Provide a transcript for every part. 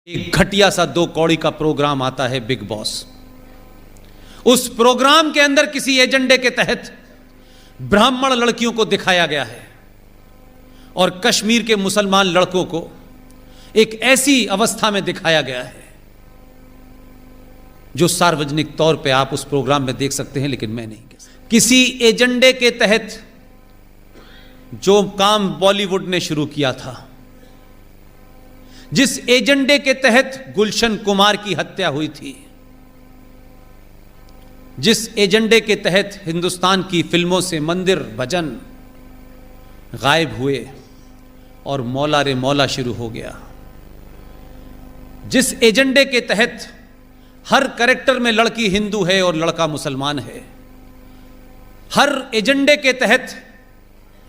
एक घटिया सा 2 कौड़ी का प्रोग्राम आता है बिग बॉस। उस प्रोग्राम के अंदर किसी एजेंडे के तहत ब्राह्मण लड़कियों को दिखाया गया है और कश्मीर के मुसलमान लड़कों को एक ऐसी अवस्था में दिखाया गया है जो सार्वजनिक तौर पे आप उस प्रोग्राम में देख सकते हैं, लेकिन मैं नहीं कह सकता। किसी एजेंडे के तहत जो काम बॉलीवुड ने शुरू किया था, जिस एजेंडे के तहत गुलशन कुमार की हत्या हुई थी, जिस एजेंडे के तहत हिंदुस्तान की फिल्मों से मंदिर भजन गायब हुए और मौला रे मौला शुरू हो गया, जिस एजेंडे के तहत हर कैरेक्टर में लड़की हिंदू है और लड़का मुसलमान है, हर एजेंडे के तहत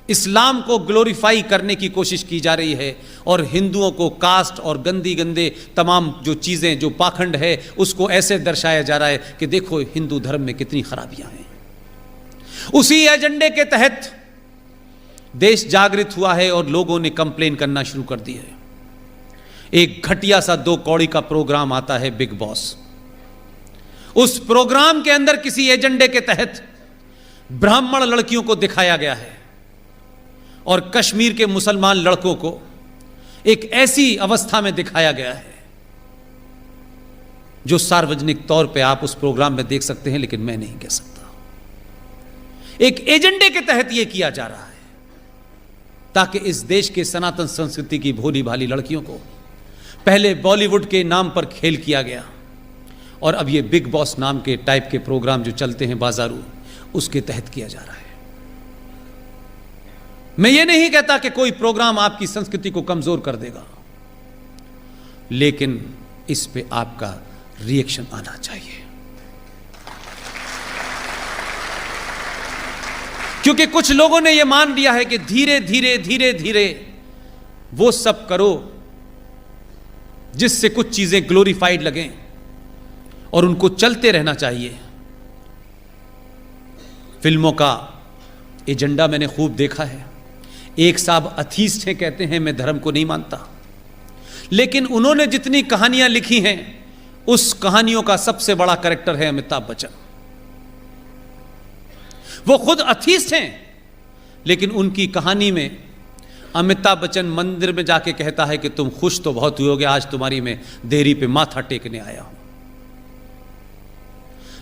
इस्लाम को ग्लोरीफाई करने की कोशिश की जा रही है और हिंदुओं को कास्ट और गंदी गंदे तमाम जो चीज़ें, जो पाखंड है, उसको ऐसे दर्शाया जा रहा है कि देखो हिंदू धर्म में कितनी खराबियां हैं। उसी एजेंडे के तहत देश जागृत हुआ है और लोगों ने कंप्लेन करना शुरू कर दी है। एक घटिया सा 2 कौड़ी का प्रोग्राम आता है बिग बॉस। उस प्रोग्राम के अंदर किसी एजेंडे के तहत ब्राह्मण लड़कियों को दिखाया गया है और कश्मीर के मुसलमान लड़कों को एक ऐसी अवस्था में दिखाया गया है जो सार्वजनिक तौर पे आप उस प्रोग्राम में देख सकते हैं, लेकिन मैं नहीं कह सकता। एक एजेंडे के तहत यह किया जा रहा है ताकि इस देश के सनातन संस्कृति की भोली भाली लड़कियों को पहले बॉलीवुड के नाम पर खेल किया गया और अब ये बिग बॉस नाम के टाइप के प्रोग्राम जो चलते हैं बाजारू, उसके तहत किया जा रहा है। मैं ये नहीं कहता कि कोई प्रोग्राम आपकी संस्कृति को कमजोर कर देगा, लेकिन इस पे आपका रिएक्शन आना चाहिए, क्योंकि कुछ लोगों ने यह मान लिया है कि धीरे धीरे धीरे धीरे वो सब करो जिससे कुछ चीजें ग्लोरीफाइड लगें और उनको चलते रहना चाहिए। फिल्मों का एजेंडा मैंने खूब देखा है। एक साहब अथीस्ट हैं, कहते हैं मैं धर्म को नहीं मानता, लेकिन उन्होंने जितनी कहानियां लिखी हैं उस कहानियों का सबसे बड़ा कैरेक्टर है अमिताभ बच्चन। वो खुद अथीस्ट हैं, लेकिन उनकी कहानी में अमिताभ बच्चन मंदिर में जाके कहता है कि तुम खुश तो बहुत हुए होगे, आज तुम्हारी मैं देहरी पे माथा टेकने आया हूं।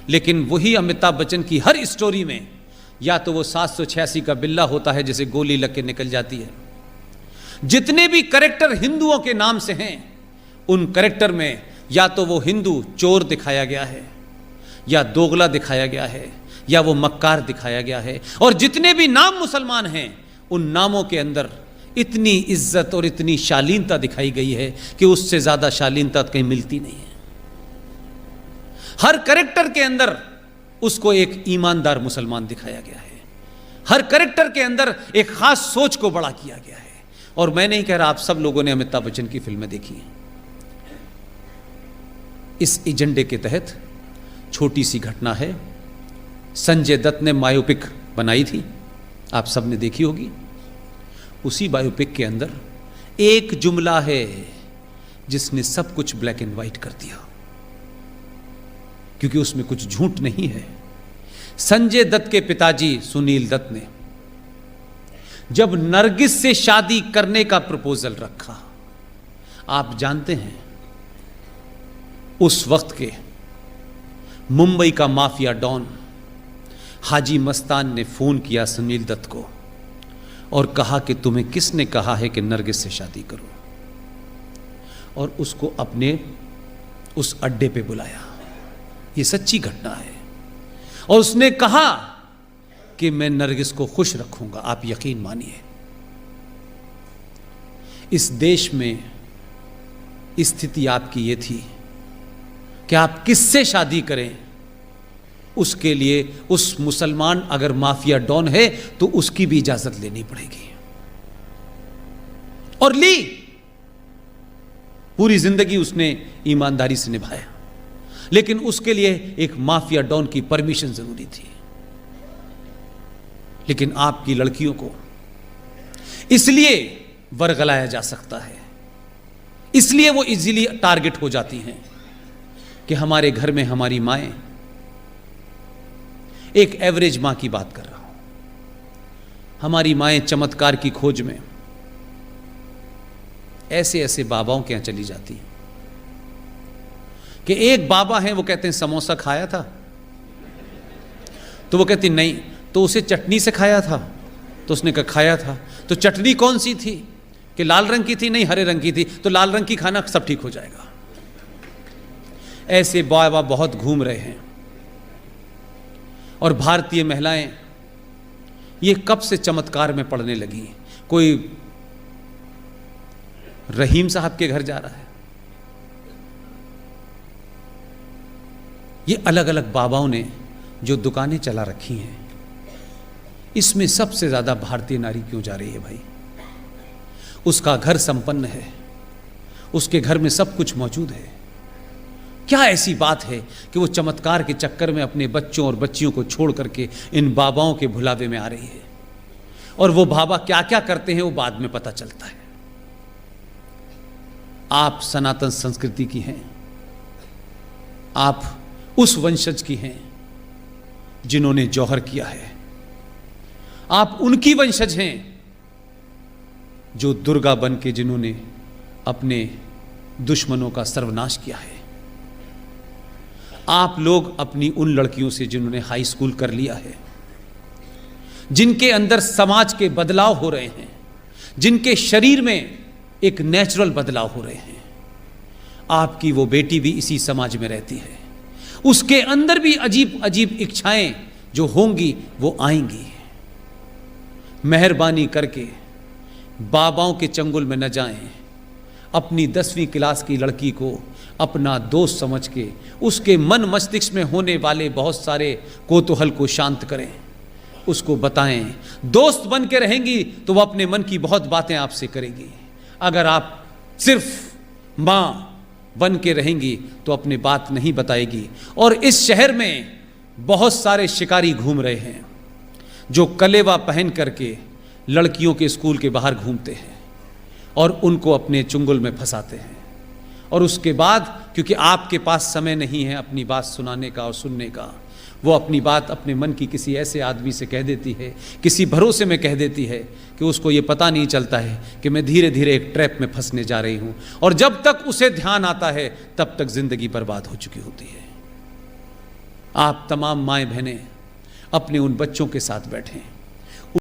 लेकिन वही अमिताभ बच्चन की हर स्टोरी में या तो वो 786 का बिल्ला होता है जिसे गोली लग के निकल जाती है। जितने भी कैरेक्टर हिंदुओं के नाम से हैं, उन कैरेक्टर में या तो वो हिंदू चोर दिखाया गया है, या दोगला दिखाया गया है, या वो मक्कार दिखाया गया है। और जितने भी नाम मुसलमान हैं, उन नामों के अंदर इतनी इज्जत और इतनी शालीनता दिखाई गई है कि उससे ज्यादा शालीनता कहीं मिलती नहीं है। हर कैरेक्टर के अंदर उसको एक ईमानदार मुसलमान दिखाया गया है। हर कैरेक्टर के अंदर एक खास सोच को बड़ा किया गया है। और मैं नहीं कह रहा, आप सब लोगों ने अमिताभ बच्चन की फिल्में देखी हैं। इस एजेंडे के तहत छोटी सी घटना है, संजय दत्त ने बायोपिक बनाई थी, आप सब ने देखी होगी। उसी बायोपिक के अंदर एक जुमला है जिसने सब कुछ ब्लैक एंड व्हाइट कर दिया, क्योंकि उसमें कुछ झूठ नहीं है। संजय दत्त के पिताजी सुनील दत्त ने जब नरगिस से शादी करने का प्रपोजल रखा, आप जानते हैं उस वक्त के मुंबई का माफिया डॉन हाजी मस्तान ने फोन किया सुनील दत्त को और कहा कि तुम्हें किसने कहा है कि नरगिस से शादी करो, और उसको अपने उस अड्डे पे बुलाया। ये सच्ची घटना है। और उसने कहा कि मैं नरगिस को खुश रखूंगा, आप यकीन मानिए। इस देश में स्थिति आपकी ये थी कि आप किससे शादी करें, उसके लिए उस मुसलमान अगर माफिया डॉन है तो उसकी भी इजाजत लेनी पड़ेगी। और ली, पूरी जिंदगी उसने ईमानदारी से निभाया, लेकिन उसके लिए एक माफिया डॉन की परमिशन जरूरी थी। लेकिन आपकी लड़कियों को इसलिए वर्गलाया जा सकता है इसलिए वो इजीली टारगेट हो जाती हैं कि हमारे घर में हमारी माएं, एक एवरेज मां की बात कर रहा हूं, हमारी माएं चमत्कार की खोज में ऐसे ऐसे बाबाओं के यहां चली जाती हैं कि एक बाबा हैं, वो कहते हैं समोसा खाया था, तो वो कहती नहीं, तो उसे चटनी से खाया था, तो उसने कहा खाया था, तो चटनी कौन सी थी, कि लाल रंग की थी, नहीं हरे रंग की थी, तो लाल रंग की खाना सब ठीक हो जाएगा। ऐसे बाबा बहुत घूम रहे हैं। और भारतीय महिलाएं ये कब से चमत्कार में पड़ने लगी। कोई रहीम साहब के घर जा रहा है, ये अलग अलग बाबाओं ने जो दुकानें चला रखी हैं, इसमें सबसे ज्यादा भारतीय नारी क्यों जा रही है भाई? उसका घर संपन्न है, उसके घर में सब कुछ मौजूद है, क्या ऐसी बात है कि वो चमत्कार के चक्कर में अपने बच्चों और बच्चियों को छोड़ करके इन बाबाओं के भुलावे में आ रही है? और वो बाबा क्या क्या करते हैं वो बाद में पता चलता है। आप सनातन संस्कृति की हैं, आप उस वंशज की हैं जिन्होंने जौहर किया है, आप उनकी वंशज हैं जो दुर्गा बन के जिन्होंने अपने दुश्मनों का सर्वनाश किया है। आप लोग अपनी उन लड़कियों से जिन्होंने हाई स्कूल कर लिया है, जिनके अंदर समाज के बदलाव हो रहे हैं, जिनके शरीर में एक नेचुरल बदलाव हो रहे हैं, आपकी वो बेटी भी इसी समाज में रहती है, उसके अंदर भी अजीब अजीब इच्छाएं जो होंगी वो आएंगी। मेहरबानी करके बाबाओं के चंगुल में न जाएं, अपनी 10वीं क्लास की लड़की को अपना दोस्त समझ के उसके मन मस्तिष्क में होने वाले बहुत सारे कौतूहल को शांत करें, उसको बताएं। दोस्त बन के रहेंगी तो वह अपने मन की बहुत बातें आपसे करेगी। अगर आप सिर्फ मां बन के रहेंगी तो अपनी बात नहीं बताएगी। और इस शहर में बहुत सारे शिकारी घूम रहे हैं जो कलेवा पहन करके लड़कियों के स्कूल के बाहर घूमते हैं और उनको अपने चुंगल में फंसाते हैं। और उसके बाद क्योंकि आपके पास समय नहीं है अपनी बात सुनाने का और सुनने का, वो अपनी बात अपने मन की किसी ऐसे आदमी से कह देती है, किसी भरोसे में कह देती है कि उसको ये पता नहीं चलता है कि मैं धीरे धीरे एक ट्रैप में फंसने जा रही हूं। और जब तक उसे ध्यान आता है तब तक जिंदगी बर्बाद हो चुकी होती है। आप तमाम माएँ बहनें अपने उन बच्चों के साथ बैठें,